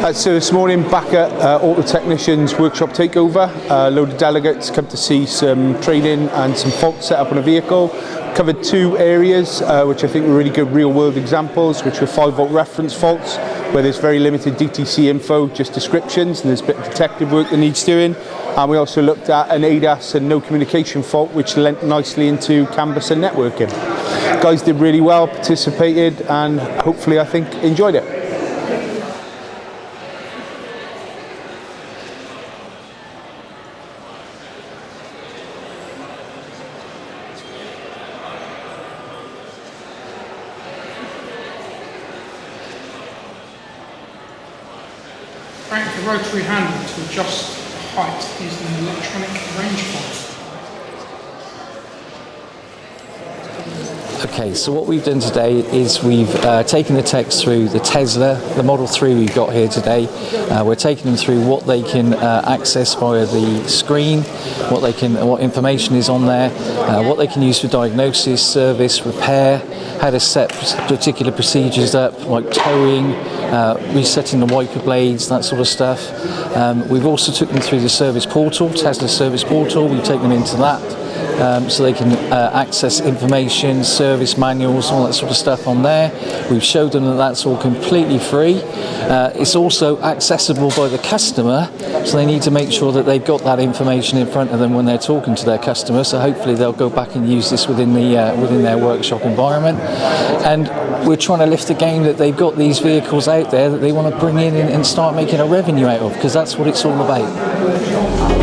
So this morning back at Autotechnician's Workshop Takeover, a load of delegates come to see some training and some faults set up on a vehicle. Covered two areas which I think were really good real world examples, which were 5-volt reference faults where there's very limited DTC info, just descriptions, and there's a bit of detective work that needs doing. And we also looked at an ADAS and no communication fault, which lent nicely into canvas and networking. Guys did really well, participated, and hopefully I think enjoyed it. Crank the rotary handle to adjust the height using an electronic rangefinder. Okay, so what we've done today is we've taken the techs through the Tesla, the Model 3 we've got here today. We're taking them through what they can access via the screen, what information is on there, what they can use for diagnosis, service, repair, how to set particular procedures up, like towing, resetting the wiper blades, that sort of stuff. We've also took them through the service portal, Tesla service portal. We've taken them into that. So they can access information, service manuals, all that sort of stuff on there. We've showed them that that's all completely free. It's also accessible by the customer, so they need to make sure that they've got that information in front of them when they're talking to their customer. So hopefully they'll go back and use this within their workshop environment. And we're trying to lift the game that they've got these vehicles out there that they want to bring in and start making a revenue out of, because that's what it's all about.